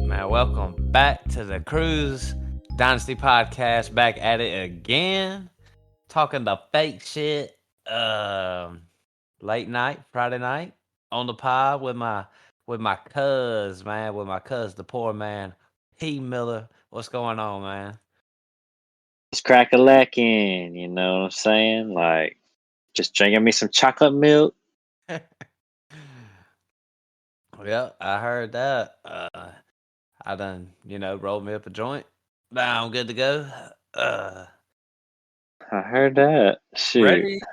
Man, welcome back to the Cruise Dynasty Podcast. Back at it again, talking the fake shit. Late night, Friday night, on the pod with my cuz, man, the poor man, P. Miller. What's going on, man? It's crack-a-lacking, you know what I'm saying? Like, just drinking me some chocolate milk. Yeah, I heard that. I done, rolled me up a joint. Now I'm good to go. I heard that. Shoot.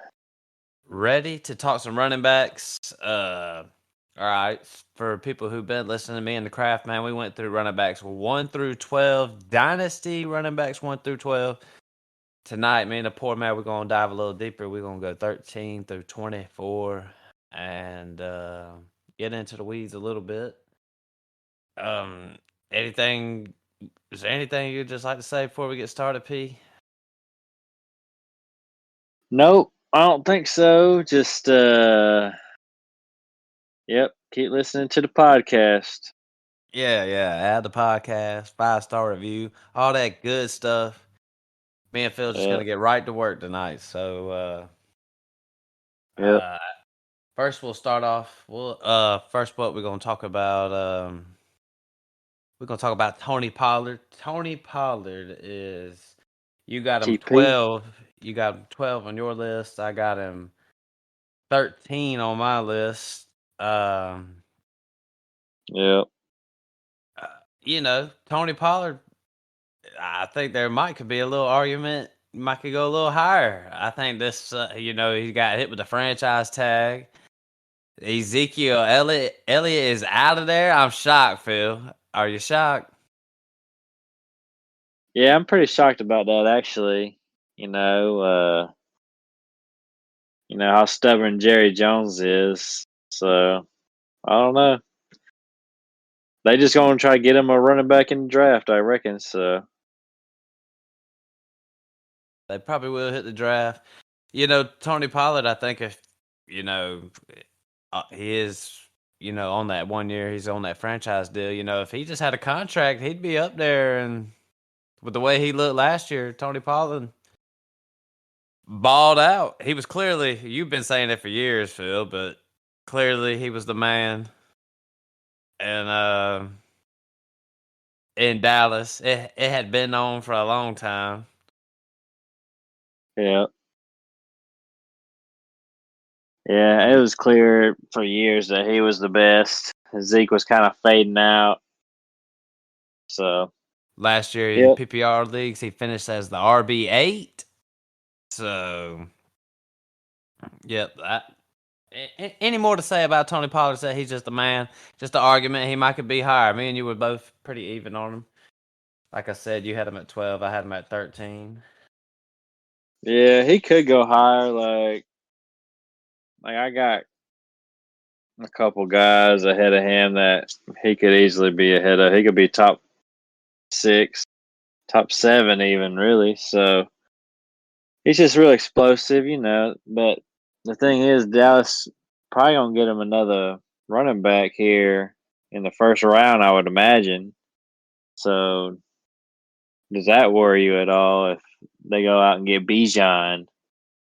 Ready to talk some running backs. All right, for people who've been listening to me in the craft, man, we went through running backs 1 through 12, dynasty running backs 1 through 12. Tonight, me and the poor man, we're gonna dive a little deeper. We're gonna go 13 through 24 and get into the weeds a little bit. Anything? Is there anything you'd just like to say before we get started, P? Nope, I don't think so. Just, yep, keep listening to the podcast. Yeah, add the podcast, 5-star review, all that good stuff. Me and Phil's just gonna get right to work tonight. So, first we'll start off. First what we're gonna talk about. We're gonna talk about Tony Pollard. Tony Pollard is, you got him TP. 12. You got him 12 on your list. I got him 13 on my list. Yep. Tony Pollard, I think there could be a little argument. Might could go a little higher. I think this, he got hit with the franchise tag. Ezekiel Elliott is out of there. I'm shocked, Phil. Are you shocked? Yeah, I'm pretty shocked about that, actually. You know how stubborn Jerry Jones is. So, I don't know. They just gonna try to get him a running back in the draft, I reckon. So They probably will hit the draft. Tony Pollard, I think if, he is, on that 1 year, he's on that franchise deal. If he just had a contract, he'd be up there. And with the way he looked last year, Tony Pollard balled out. He was clearly, you've been saying it for years, Phil, but clearly he was the man. And in Dallas, it had been on for a long time. yeah. Yeah, it was clear for years that he was the best. Zeke was kind of fading out. So last year in PPR leagues, he finished as the RB8. So, yep. Any more to say about Tony Pollard? Say he's just a man. Just an argument. He might could be higher. Me and you were both pretty even on him. Like I said, you had him at 12. I had him at 13. Yeah, he could go higher. Like I got a couple guys ahead of him that he could easily be ahead of. He could be top 6, top 7 even, really. So he's just real explosive, But the thing is, Dallas probably gonna get him another running back here in the first round, I would imagine. So does that worry you at all if they go out and get Bijan?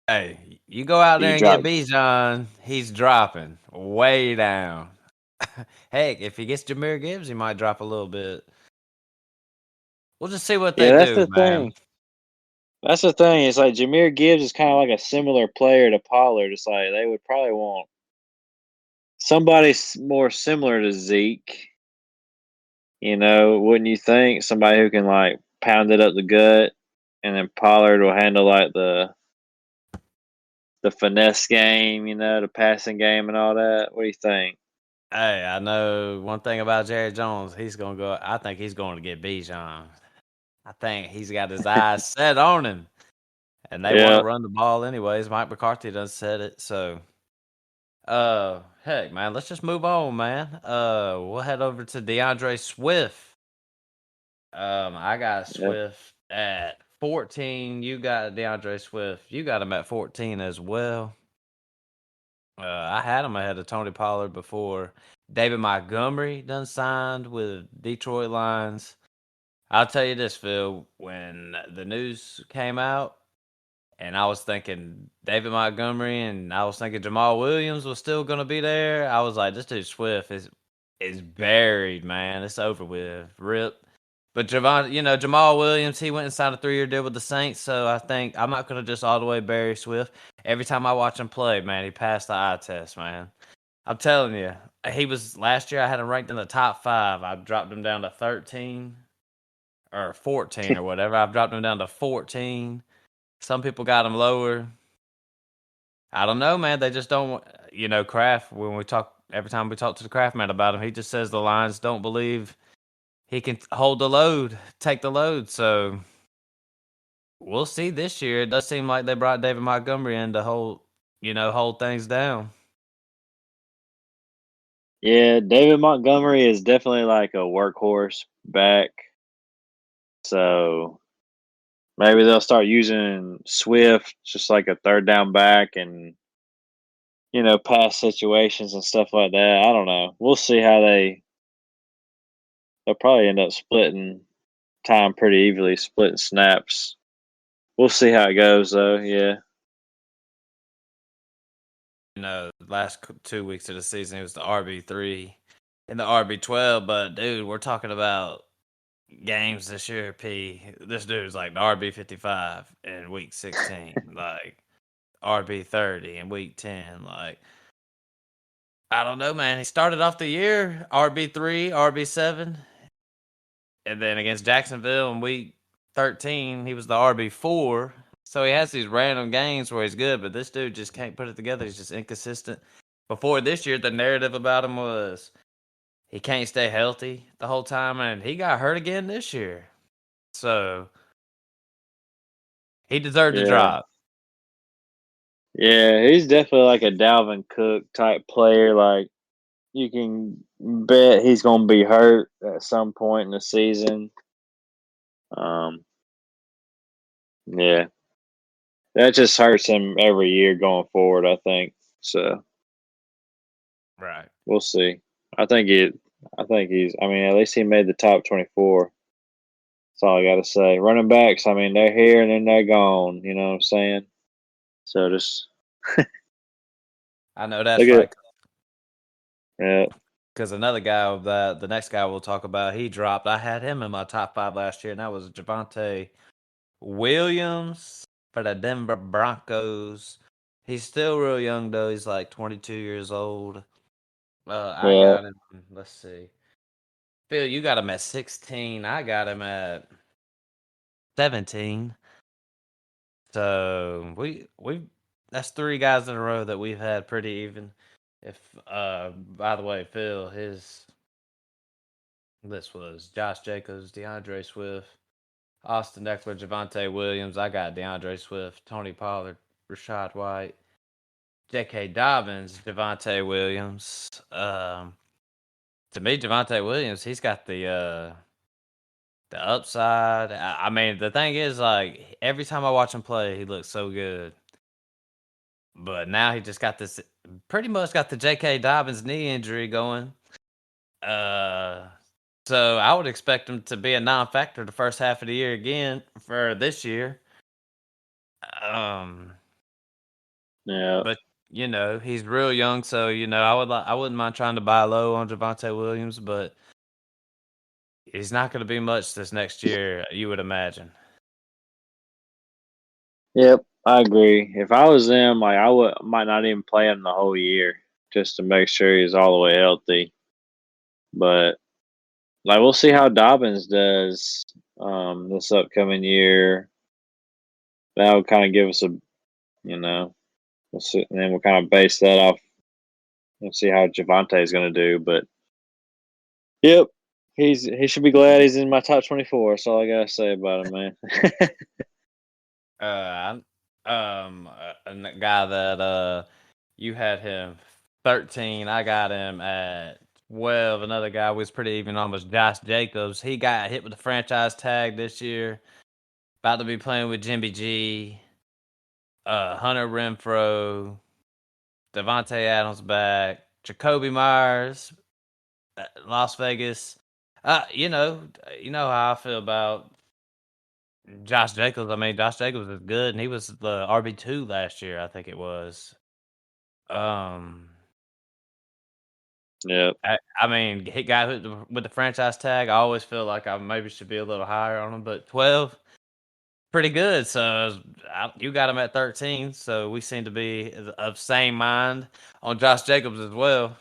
Hey, you go out there and get Bijan, he's dropping way down. Heck, if he gets Jahmyr Gibbs, he might drop a little bit. We'll just see what they do, that's the man. thing. That's the thing. It's like Jahmyr Gibbs is kind of like a similar player to Pollard. It's like they would probably want somebody more similar to Zeke. Wouldn't you think? Somebody who can like pound it up the gut, and then Pollard will handle like the finesse game, the passing game and all that. What do you think? Hey, I know one thing about Jerry Jones. He's gonna go. I think he's going to get Bijan. I think he's got his eyes set on him, and they want to run the ball anyways. Mike McCarthy done said it. So, Heck, man, let's just move on, man. We'll head over to DeAndre Swift. I got Yep. Swift at 14. You got DeAndre Swift. You got him at 14 as well. I had him ahead of Tony Pollard before David Montgomery done signed with Detroit Lions. I'll tell you this, Phil. When the news came out, and I was thinking David Montgomery, and I was thinking Jamal Williams was still gonna be there. I was like, this dude Swift is buried, man. It's over with. Rip. But Jamal Williams, he went and signed a 3-year deal with the Saints, so I think I'm not gonna just all the way bury Swift. Every time I watch him play, man, he passed the eye test, man. I'm telling you, he was last year. I had him ranked in the top 5. I dropped him down to 13 or 14 or whatever. I've dropped him down to 14. Some people got him lower. I don't know, man. They just don't, Kraft. When we talk, every time we talk to the Kraft man about him, he just says the Lions don't believe he can hold the load, take the load. So we'll see this year. It does seem like they brought David Montgomery in to hold things down. Yeah, David Montgomery is definitely like a workhorse back. So maybe they'll start using Swift just like a third down back and pass situations and stuff like that. I don't know. We'll see how they'll probably end up splitting time pretty evenly, splitting snaps. We'll see how it goes though. Yeah. The last 2 weeks of the season, it was the RB3 and the RB12. But dude, we're talking about games this year. This dude's like the RB55 in week 16, like RB30 in week 10. Like, I don't know, man. He started off the year RB3, RB7, and then against Jacksonville in week 13, he was the RB4. So he has these random games where he's good, but this dude just can't put it together. He's just inconsistent. Before this year, the narrative about him was he can't stay healthy the whole time, and he got hurt again this year. So he deserved to Yeah. drop. Yeah, he's definitely like a Dalvin Cook type player. Like you can bet he's going to be hurt at some point in the season. Yeah, that just hurts him every year going forward. I think so. Right. We'll see. I think it. I think he's. I mean, at least he made the top 24. That's all I got to say. Running backs. I mean, they're here and then they're gone. You know what I'm saying? So just I know that's look at. right. Yeah. Because another guy that the next guy we'll talk about, he dropped. I had him in my top 5 last year, and that was Javonte Williams for the Denver Broncos. He's still real young though. He's like 22 years old. I Yeah. got him. Let's see. Phil, you got him at 16. I got him at 17. So we that's 3 guys in a row that we've had pretty even. If by the way, Phil, his this was Josh Jacobs, DeAndre Swift, Austin Eckler, Javonte Williams. I got DeAndre Swift, Tony Pollard, Rashad White, J.K. Dobbins, Javonte Williams. To me, Javonte Williams, he's got the upside. I mean, the thing is, like, every time I watch him play, he looks so good. But now he just got this, pretty much got the J.K. Dobbins knee injury going. Uh, so I would expect him to be a non-factor the first half of the year again for this year. Um, Yeah. but he's real young, so I wouldn't mind trying to buy low on Javonte Williams, but he's not going to be much this next year, you would imagine. Yep. I agree. If I was them, like might not even play him the whole year just to make sure he's all the way healthy. But like we'll see how Dobbins does this upcoming year. That will kind of give us a we'll see, and then we'll kind of base that off and see how Javante is going to do. But yep, he should be glad he's in my top 24. That's all I gotta say about him, man. A guy that you had him 13. I got him at 12. Another guy was pretty even on was Josh Jacobs. He got hit with the franchise tag this year. About to be playing with Jimmy G, Hunter Renfro, Devontae Adams back, Jacoby Myers, Las Vegas. You know how I feel about Josh Jacobs. I mean, Josh Jacobs is good, and he was the RB2 last year. I think it was. Um, Yep. I mean, he got hit with the franchise tag. I always feel like I maybe should be a little higher on him, but 12, pretty good. So you got him at 13. So we seem to be of same mind on Josh Jacobs as well.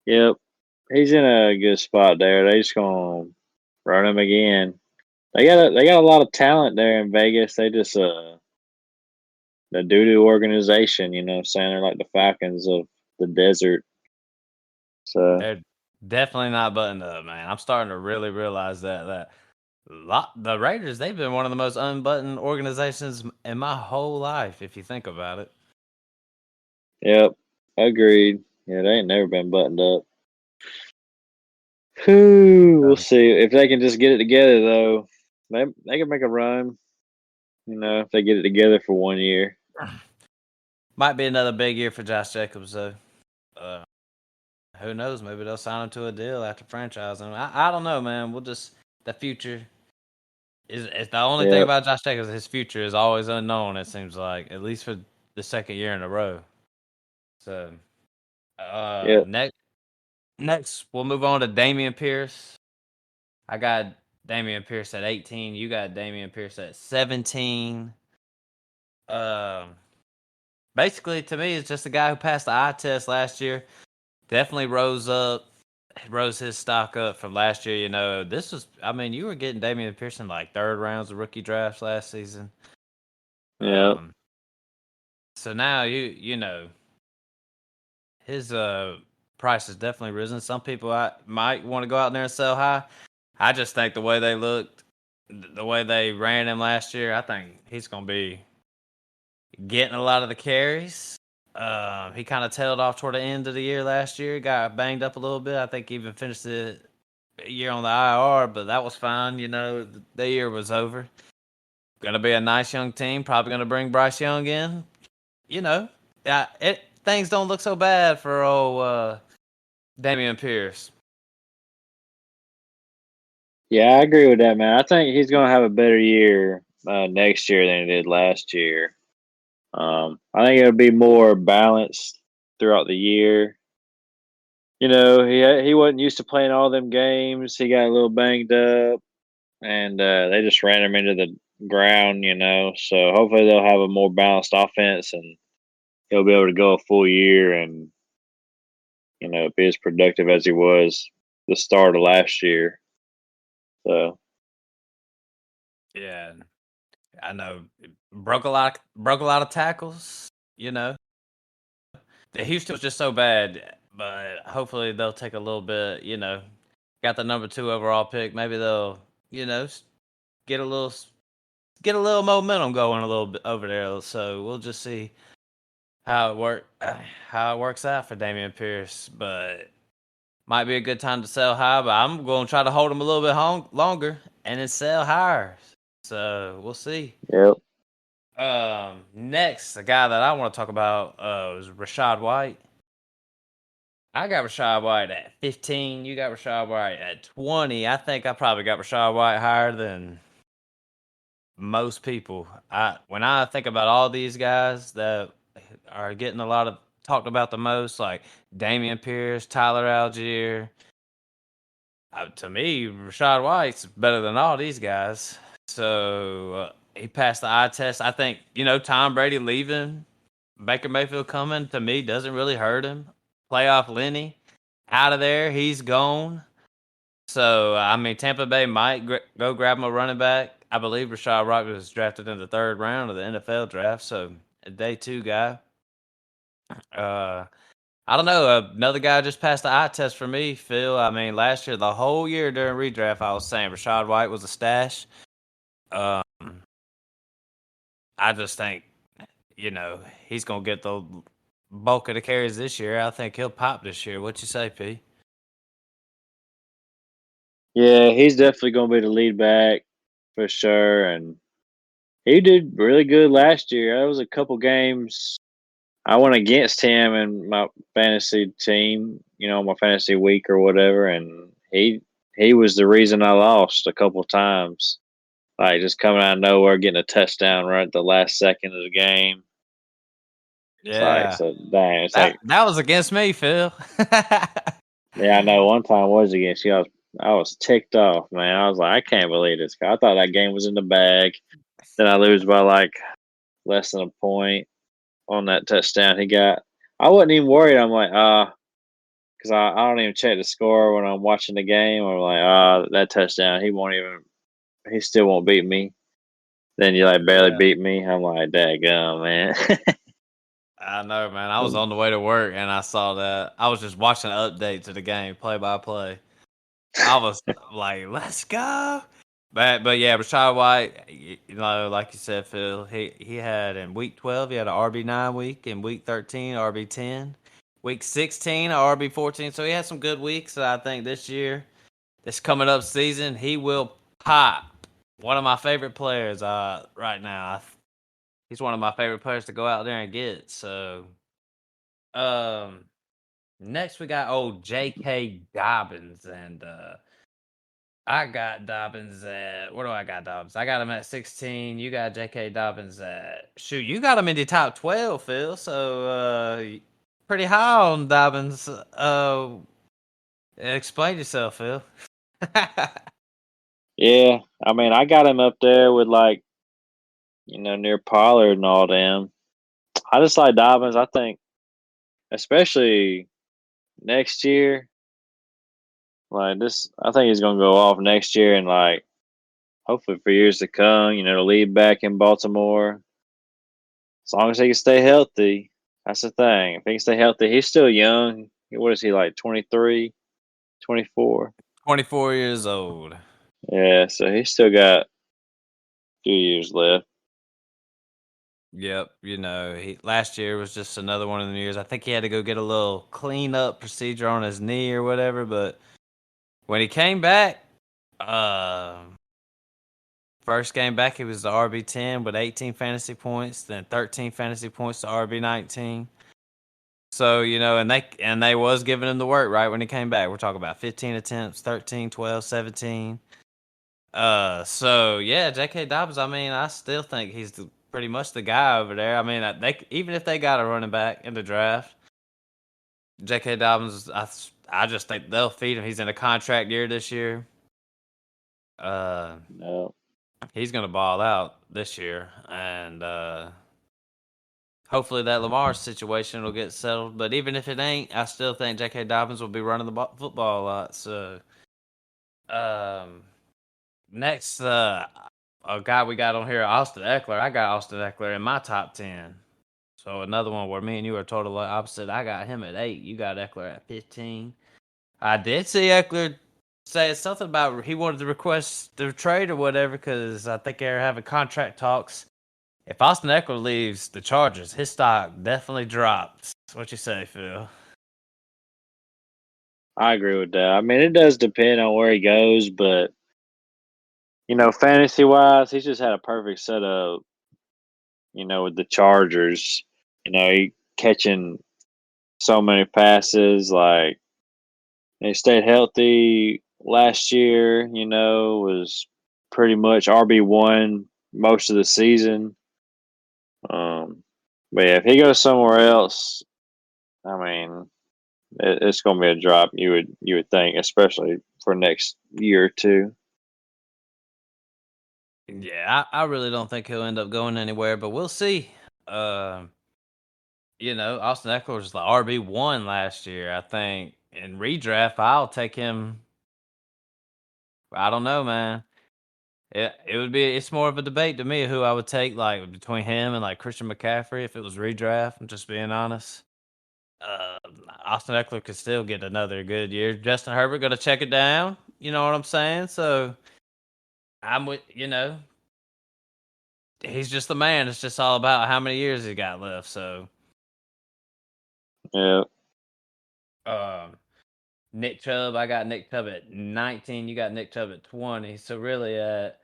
Yep. He's in a good spot there. They just gonna run him again. They got a lot of talent there in Vegas. They just the doo doo organization, you know what I'm saying? They're like the Falcons of the desert. So They're definitely not buttoned up, man. I'm starting to really realize that the Raiders, they've been one of the most unbuttoned organizations in my whole life, if you think about it. yep. Agreed. Yeah, they ain't never been buttoned up. Whew, we'll see. If they can just get it together though, they can make a run, you know, if they get it together for 1 year. Might be another big year for Josh Jacobs, though. Uh, who knows? Maybe they'll sign him to a deal after franchising. I don't know, man. We'll just the future is the only thing Yep. about Josh Jacobs. His future is always unknown. It seems like at least for the second year in a row. So Yep. next we'll move on to Damian Pierce. I got Damian Pierce at 18. You got Damian Pierce at 17. Um, Basically, to me, it's just a guy who passed the eye test last year. Definitely rose his stock up from last year. You know, I mean, you were getting Damian Pearson like third rounds of rookie drafts last season. Yep. Um, so now you know his price has definitely risen. Some people might want to go out there and sell high. I just think the way they looked, the way they ran him last year, I think he's going to be getting a lot of the carries. He kind of tailed off toward the end of the year last year. Got banged up a little bit. I think he even finished the year on the IR, but that was fine. You know, the year was over. Gonna be a nice young team. Probably gonna bring Bryce Young in. You know, things don't look so bad for old Damian Pierce. Yeah, I agree with that, man. I think he's gonna have a better year next year than he did last year. I think it'll be more balanced throughout the year. You know, he wasn't used to playing all them games. He got a little banged up, and they just ran him into the ground. You know, so hopefully they'll have a more balanced offense, and he'll be able to go a full year and be as productive as he was the start of last year. So Yeah, I know. Broke a lot of tackles. You know, the Houston was just so bad, but hopefully they'll take a little bit. You know, got the number 2 overall pick. Maybe they'll get a little get a little momentum going a little bit over there. So we'll just see how it works out for Damian Pierce. But might be a good time to sell high. But I'm going to try to hold him a little bit longer and then sell higher. So we'll see. yep, Next, the guy that I want to talk about is Rachaad White. I got Rachaad White at 15. You got Rachaad White at 20. I think I probably got Rachaad White higher than most people. When I think about all these guys that are getting a lot of talked about the most, like Damian Pierce, Tyler Algier, to me, Rachaad White's better than all these guys. So he passed the eye test. I think Tom Brady leaving, Baker Mayfield coming to me doesn't really hurt him. Playoff Lenny out of there, he's gone. So, I mean, Tampa Bay might go grab him a running back. I believe Rachaad White was drafted in the third round of the NFL draft, so a day 2 guy. Uh, I don't know. Another guy just passed the eye test for me, Phil. I mean, last year, the whole year during redraft, I was saying Rachaad White was a stash. Um, I just think, he's going to get bulk of the carries this year. I think he'll pop this year. What you say, P? Yeah, he's definitely going to be the lead back for sure. And he did really good last year. There was a couple games I went against him in my fantasy team, my fantasy week or whatever, and he was the reason I lost a couple times. Like just coming out of nowhere, getting a touchdown right at the last second of the game. It's like Yeah, so dang. It's that like that was against me, Phil. yeah, I know. One time was against you. I was ticked off, man. I was like, I can't believe this. I thought that game was in the bag. Then I lose by like less than a point on that touchdown he got. I wasn't even worried. I'm like, because I don't even check the score when I'm watching the game. I'm like, that touchdown, he still won't beat me. Then you like barely Yeah, beat me. I'm like, daggum, man. I know, man. I was on the way to work and I saw that. I was just watching the update to the game, play by play. I was like, "Let's go!" But yeah, Rashad White, like you said, Phil, he had in week 12, he had an RB9 week. In week 13, RB10. Week 16, a RB14. So he had some good weeks. I think this year, this coming up season, he will pop. One of my favorite players right now. He's one of my favorite players to go out there and get. So, um, next we got old J.K. Dobbins, and I got Dobbins at where do I got Dobbins? I got him at 16. You got J.K. Dobbins at shoot. You got him in the top 12, Phil. So pretty high on Dobbins. Explain yourself, Phil. Yeah, I mean, I got him up there with like near Pollard and all them. I just like Dobbins. I think, especially next year, like this, I think he's gonna go off next year and like hopefully for years to come. The lead back in Baltimore. As long as he can stay healthy, that's the thing. If he can stay healthy, he's still young. What is he like? 23, 24? 24 years old. Yeah, so he's still got a few years left. Yep, he last year was just another one of the years. I think he had to go get a little cleanup procedure on his knee or whatever, but when he came back, first game back, he was the RB10 with 18 fantasy points, then 13 fantasy points to RB19. So, and they was giving him the work right when he came back. We're talking about 15 attempts, 13, 12, 17. So yeah, J.K. Dobbins, I mean, I still think he's pretty much the guy over there. I mean, they even if they got a running back in the draft, J.K. Dobbins, I just think they'll feed him. He's in a contract year this year. Uh, No, he's gonna ball out this year, and hopefully that Lamar situation will get settled. But even if it ain't, I still think J.K. Dobbins will be running the football a lot. So, um, next, a guy we got on here, Austin Eckler. I got Austin Eckler in my top 10. So another one where me and you are totally opposite. I got him at 8. You got Eckler at 15. I did see Eckler say something about he wanted to request the trade or whatever because I think they're having contract talks. If Austin Eckler leaves the Chargers, his stock definitely drops. What you say, Phil? I agree with that. I mean, it does depend on where he goes, but fantasy wise, he's just had a perfect setup. With the Chargers, he catching so many passes. Like he stayed healthy last year. Was pretty much RB1 most of the season. But yeah, if he goes somewhere else, I mean, it's going to be a drop. You would think, especially for next year or two. Yeah, I really don't think he'll end up going anywhere, but we'll see. Um, Austin Eckler was the RB1 last year. I think in redraft, I'll take him. I don't know, man. It's more of a debate to me who I would take, like between him and like Christian McCaffrey if it was redraft. I'm just being honest. Uh, Austin Eckler could still get another good year. Justin Herbert gonna check it down. You know what I'm saying? So I'm with he's just the man. It's just all about how many years he got left. So Yeah. Nick Chubb, I got Nick Chubb at 19. You got Nick Chubb at 20. So really, at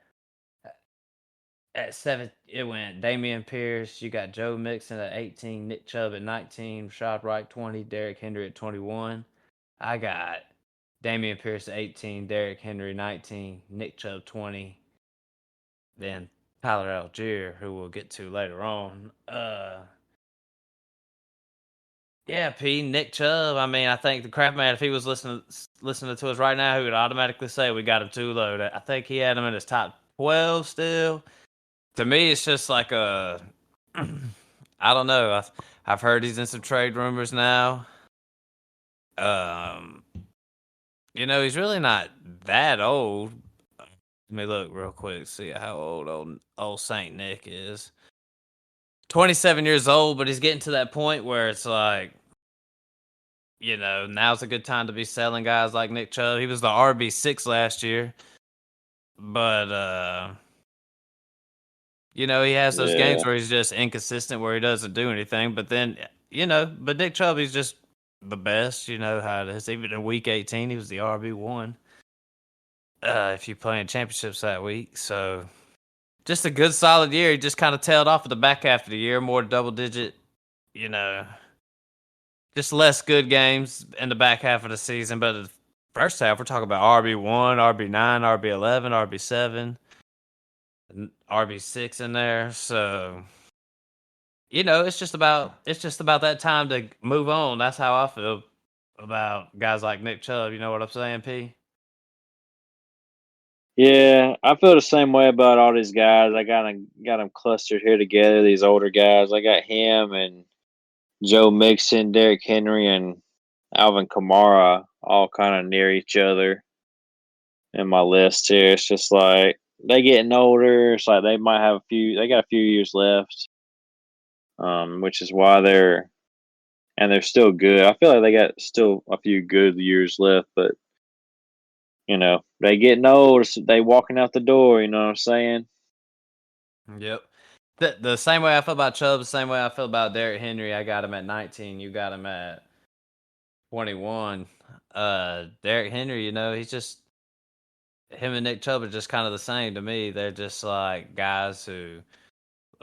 7, it went Damian Pierce. You got Joe Mixon at 18, Nick Chubb at 19, Rashad Wright 20, Derrick Henry at 21. I got Damian Pierce at 18, Derrick Henry 19, Nick Chubb 20, then Tyler Algier, who we'll get to later on. Yeah, P. Nick Chubb. I mean, I think the crap man, if he was listening to us right now, he would automatically say we got him too low. I think he had him in his top 12 still. To me, it's just like a, I don't know. I've heard he's in some trade rumors now. Um, he's really not that old. Let me look real quick, see how old Saint Nick is. 27 years old, but he's getting to that point where it's like, now's a good time to be selling guys like Nick Chubb. He was the RB6 last year, but he has those games Yeah. where he's just inconsistent, where he doesn't do anything. But then, but Nick Chubb, he's just the best. You know how it is. Even in Week 18, he was the RB1. If you playing championships that week, so just a good solid year. He just kind of tailed off at the back half of the year, more double digit. You know, just less good games in the back half of the season. But the first half, we're talking about RB1, RB9, RB11, RB7, RB6 in there. So it's just about that time to move on. That's how I feel about guys like Nick Chubb. You know what I'm saying, P? Yeah, I feel the same way about all these guys. I got them clustered here together. These older guys. I got him and Joe Mixon, Derrick Henry, and Alvin Kamara all kind of near each other in my list here. It's just like they getting older. It's like they might have a few. They got a few years left, which is why they're still good. I feel like they got still a few good years left, but they getting old. They walking out the door. You know what I'm saying? Yep. The same way I feel about Chubb, the same way I feel about Derrick Henry. I got him at 19. You got him at 21. Derrick Henry, he's just him and Nick Chubb are just kind of the same to me. They're just like guys who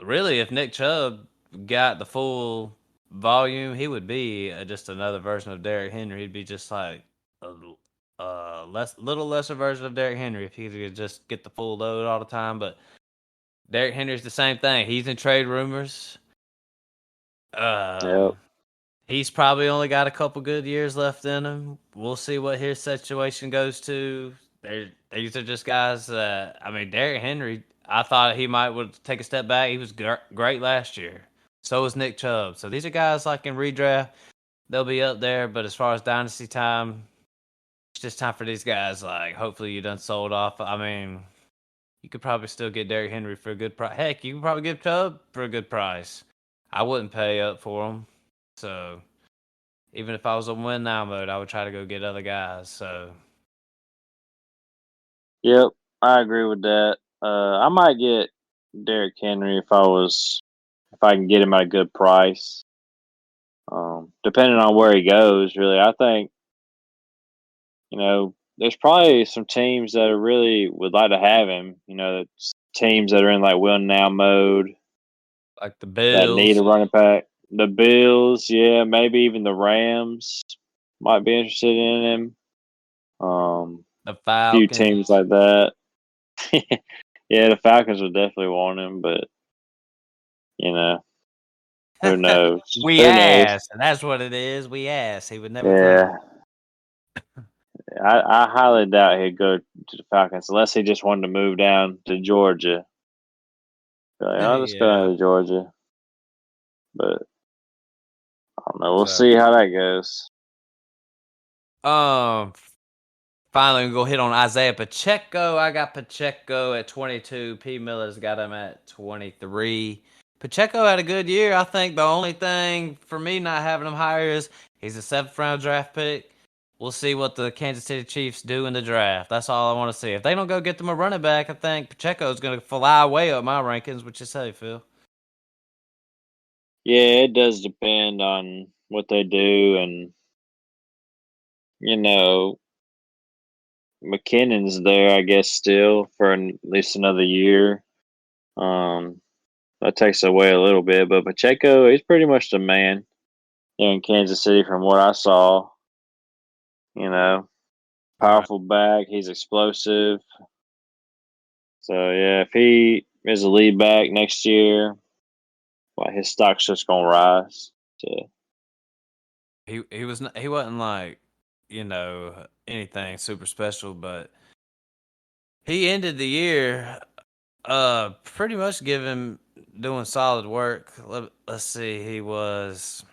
really, if Nick Chubb got the full volume, he would be just another version of Derrick Henry. He'd be just like a little lesser version of Derrick Henry if he could just get the full load all the time. But Derrick Henry's the same thing. He's in trade rumors. Yep. He's probably only got a couple good years left in him. We'll see what his situation goes to. These are just guys that, I mean, Derrick Henry, I thought he would take a step back. He was great last year. So was Nick Chubb. So these are guys like in redraft, they'll be up there. But as far as dynasty time, it's just time for these guys. Like, hopefully you done sold off. I mean, you could probably still get Derrick Henry for a good price. Heck, you can probably get Chubb for a good price. I wouldn't pay up for him. So even if I was on win now mode, I would try to go get other guys. So Yep. I agree with that. I might get Derrick Henry if I can get him at a good price. Depending on where he goes, really, I think there's probably some teams that are really would like to have him. Teams that are in like win now mode like the that need Bills, a running back. The Bills, yeah, maybe even the Rams might be interested in him. the Few teams Falcons. like that. Yeah, the Falcons would definitely want him, but you know, who knows? We Who knows? asked, and that's what it is. We asked. He would never tell Yeah, us. I highly doubt he'd go to the Falcons unless he just wanted to move down to Georgia. Be like, I'll just go Yeah. down to Georgia, but I don't know. We'll So, see how that goes. um, finally, we go hit on Isaiah Pacheco. I got Pacheco at 22. P. Miller's got him at 23. Pacheco had a good year. I think the only thing for me not having him higher is he's a 7th-round draft pick. We'll see what the Kansas City Chiefs do in the draft. That's all I want to see. If they don't go get them a running back, I think Pacheco's going to fly way up my rankings. What you say, Phil? Yeah, it does depend on what they do, and you know, McKinnon's there, I guess, still for at least another year. Um, that takes away a little bit, but Pacheco, he's pretty much the man here in Kansas City from what I saw. You know, Right. powerful back, he's explosive. So yeah, if he is a lead back next year, well, his stock's just gonna rise. So He wasn't like, anything super special, but he ended the year pretty much doing solid work. Let's see, he was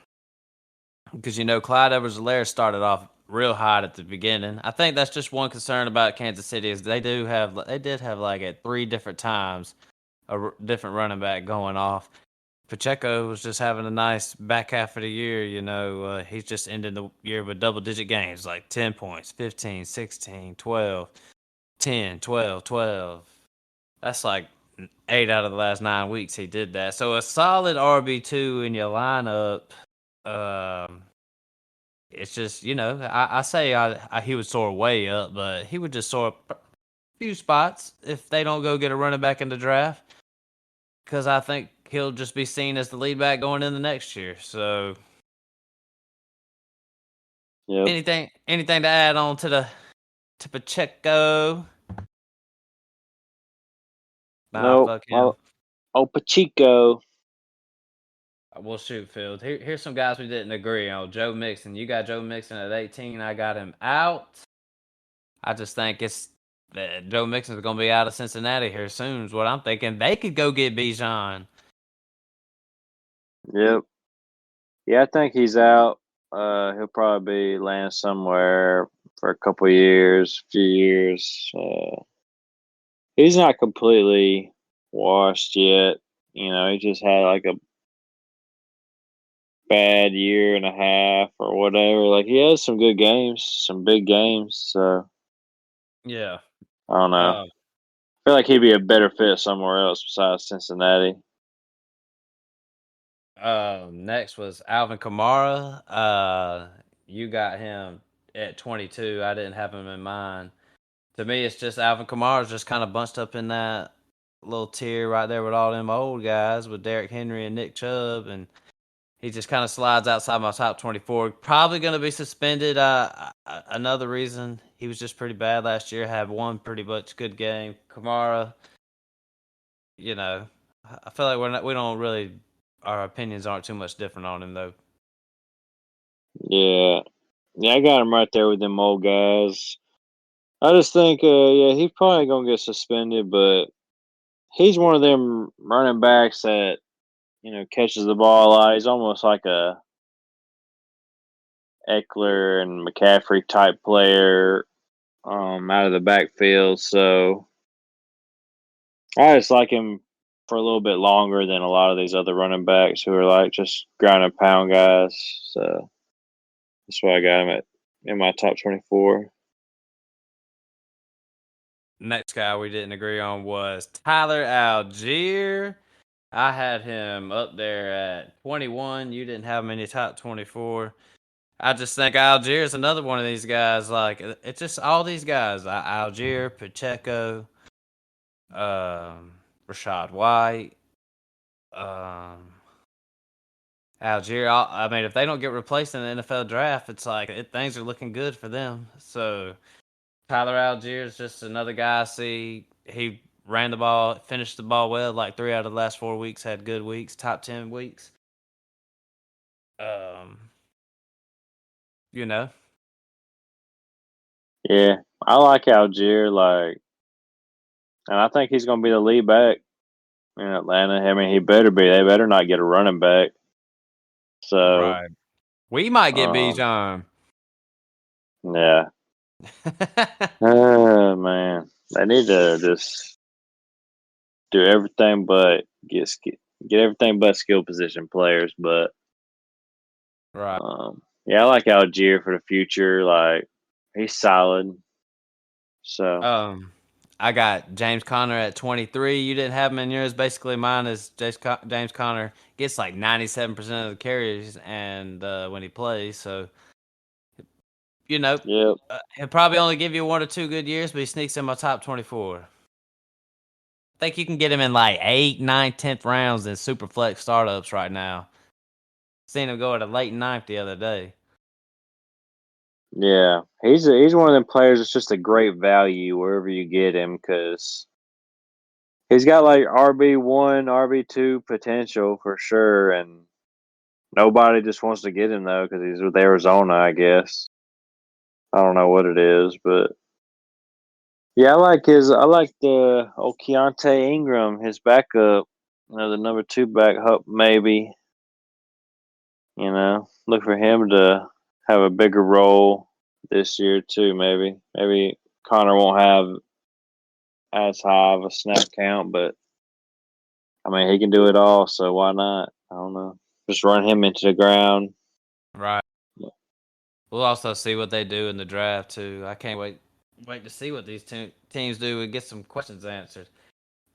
because Clyde Edwards-Helaire started off real hot at the beginning. I think that's just one concern about Kansas City is they did have like at three different times different running back going off. Pacheco was just having a nice back half of the year. He's just ending the year with double digit games like 10 points, 15, 16, 12, 10, 12, 12. That's like 8 out of the last 9 weeks he did that. So a solid RB2 in your lineup. Um, it's just, I say he would soar way up, but he would just soar a few spots if they don't go get a running back in the draft. Because I think he'll just be seen as the lead back going in the next year. So yep. anything to add on to Pacheco? Nah, Nope. fuck him. Oh, Pacheco. We'll shoot, Field. Here's some guys we didn't agree on. Joe Mixon. You got Joe Mixon at 18. I got him out. I just think it's that Joe Mixon's going to be out of Cincinnati here soon, is what I'm thinking. They could go get Bijan. Yep. Yeah, I think he's out. He'll probably be land somewhere for a couple years, few years. He's not completely washed yet. He just had like a bad year and a half or whatever. Like he has some good games, some big games. So Yeah. I don't know. Um, I feel like he'd be a better fit somewhere else besides Cincinnati. Next was Alvin Kamara. You got him at 22. I didn't have him in mind. To me, it's just Alvin Kamara's just kind of bunched up in that little tier right there with all them old guys with Derrick Henry and Nick Chubb, and he just kind of slides outside my top 24. Probably going to be suspended. Another reason he was just pretty bad last year. Had one pretty much good game. Kamara, I feel like we don't really, our opinions aren't too much different on him though. Yeah. Yeah, I got him right there with them old guys. I just think, yeah, he's probably gonna get suspended, but he's one of them running backs that catches the ball a lot. He's almost like a Eckler and McCaffrey type player, out of the backfield. So I just like him for a little bit longer than a lot of these other running backs who are like just ground and pound guys. So that's why I got him in my top 24. Next guy we didn't agree on was Tyler Algier. I had him up there at 21. You didn't have him in your top 24. I just think Algier is another one of these guys. Like it's just all these guys: Algier, Pacheco, Rashad White, um, Algier. I mean, if they don't get replaced in the NFL draft, it's like things are looking good for them. So Tyler Algier is just another guy I see. He ran the ball, finished the ball well. Like 3 out of the last 4 weeks had good weeks, top 10 weeks. Um, you know, Yeah, I like Algier, and I think he's going to be the lead back in Atlanta. I mean, he better be. They better not get a running back. So, right. We might get um, Bijan. yeah. Oh man, they need to just do everything but get everything but skill position players. But Right. yeah, I like Algier for the future. Like he's solid. So Um, I got James Conner at 23. You didn't have him in yours. Basically, mine is James Conner gets like 97% of the carries and when he plays. So, you know, Yep. he'll probably only give you 1 or 2 good years, but he sneaks in my top 24. I think you can get him in like 8, 9, 10th rounds in super flex startups right now. Seen him go at a late ninth the other day. Yeah. He's one of them players that's just a great value wherever you get him because he's got like RB1, RB2 potential for sure, and nobody just wants to get him though because he's with Arizona. I guess I don't know what it is, but yeah, I like the old Keontae Ingram, his backup. The number 2 backup maybe. Look for him to have a bigger role this year too. Maybe Connor won't have as high of a snap count, but I mean he can do it all. So why not? I don't know. Just run him into the ground. Right. We'll also see what they do in the draft too. I can't wait to see what these teams do and get some questions answered.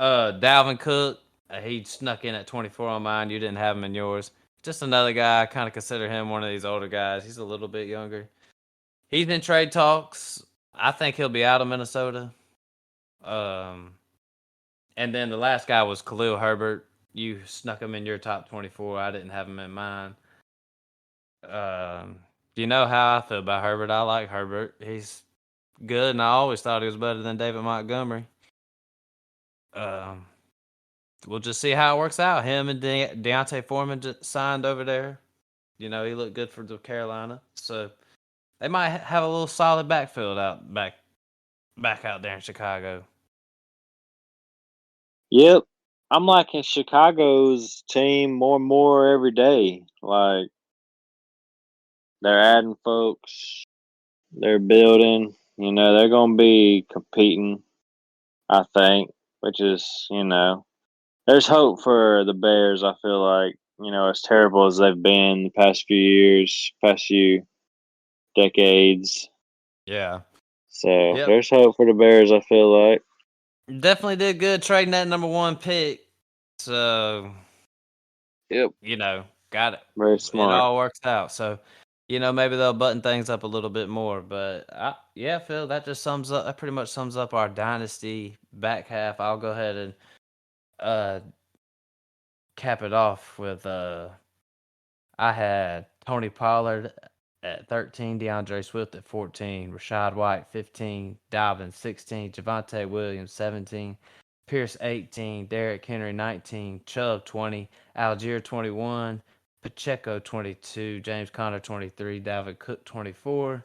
Dalvin Cook, he snuck in at 24 on mine. You didn't have him in yours. Just another guy. I kind of consider him one of these older guys. He's a little bit younger. He's in trade talks. I think he'll be out of Minnesota. Um, and then the last guy was Khalil Herbert. You snuck him in your top 24. I didn't have him in mine. You know how I feel about Herbert. I like Herbert. He's good, and I always thought he was better than David Montgomery. Um, we'll just see how it works out. Him and Deontay Foreman just signed over there. You know, he looked good for the Carolina, so they might have a little solid backfield back out there in Chicago. Yep. I'm liking Chicago's team more and more every day. Like they're adding folks, they're building. They're gonna be competing. I think, which is there's hope for the Bears. I feel like as terrible as they've been the past few years, past few decades. Yeah. So Yep. there's hope for the Bears. I feel like. Definitely did good trading that number 1 pick. So, Yep. got it. Very It smart. all works out. So, maybe they'll button things up a little bit more. But yeah, Phil, that just that pretty much sums up our dynasty back half. I'll go ahead and uh cap it off with I had Tony Pollard at 13, DeAndre Swift at 14, Rashad White 15, Dalvin 16, Javonte Williams 17, Pierce 18, Derrick Henry 19, Chubb 20, Algier 21, Pacheco 22, James Conner 23, Dalvin Cook 24.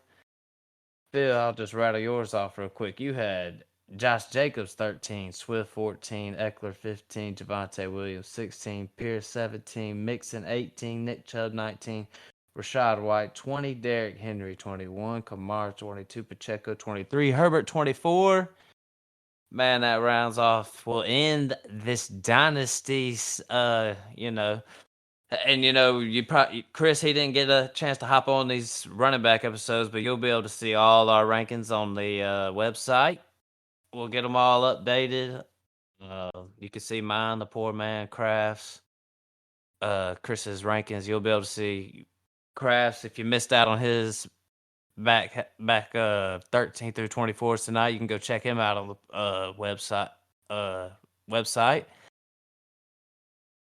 Phil, I'll just rattle yours off real quick. You had Josh Jacobs 13, Swift 14, Eckler 15, Javonte Williams 16, Pierce 17, Mixon 18, Nick Chubb 19, Rashad White 20, Derrick Henry 21, Kamara 22, Pacheco 23, Herbert 24. Man, that rounds off. We'll end this dynasty's, and you probably Chris, he didn't get a chance to hop on these running back episodes, but you'll be able to see all our rankings on the website. We'll get them all updated. You can see mine, the poor man crafts. Chris's rankings. You'll be able to see crafts if you missed out on his back 13 through 24 tonight. You can go check him out on the website. Website.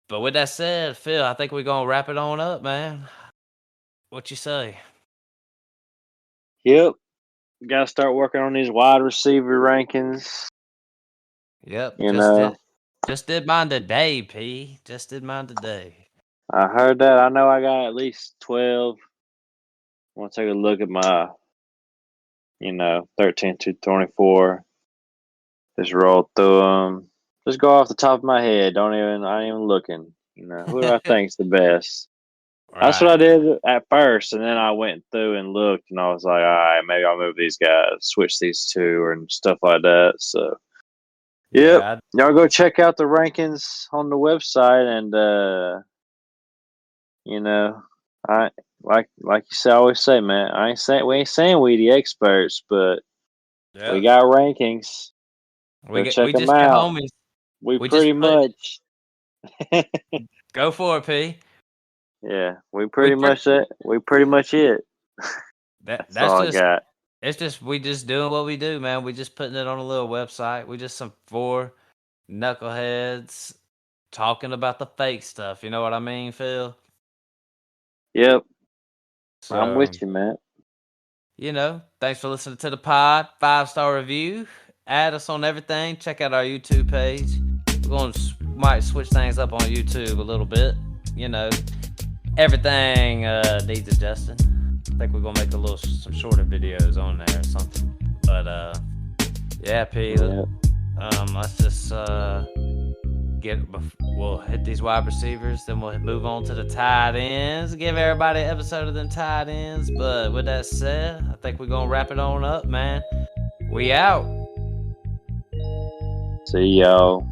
But with that said, Phil, I think we're gonna wrap it on up, man. What you say? Yep. Got to start working on these wide receiver rankings. Yep, You know, just did mine today, P. Just did mine today. I heard that. I know I got at least 12. I want to take a look at my, 13 to 24. Just roll through them. Just go off the top of my head. I ain't even looking. Who do I think's the best? That's what I Right. did at first, and then I went through and looked, and I was like, all right, maybe I'll move these guys, switch these two, and stuff like that. So, yep, Yeah. y'all go check out the rankings on the website, and you know, I like you say, always say, man, we ain't saying we the experts, but we Yep. got rankings. Go check we them just get out. homies. We We just pretty put much. go for it, P. Yeah, we We pretty pretty much it. We pretty much it. That's that's all I just got. it's just we just doing what we do, man. We just putting it on a little website. We just some four knuckleheads talking about the fake stuff. You know what I mean, Phil? Yep, I'm So with you, man. thanks for listening to the pod. 5-star review. Add us on everything. Check out our YouTube page. We're going to might switch things up on YouTube a little bit. Everything needs adjusting. I think we're gonna make some shorter videos on there or something. But yeah, P. Yep. Let's just we'll hit these wide receivers, then we'll move on to the tight ends. Give everybody an episode of them tight ends. But with that said, I think we're gonna wrap it on up, man. We out. See y'all.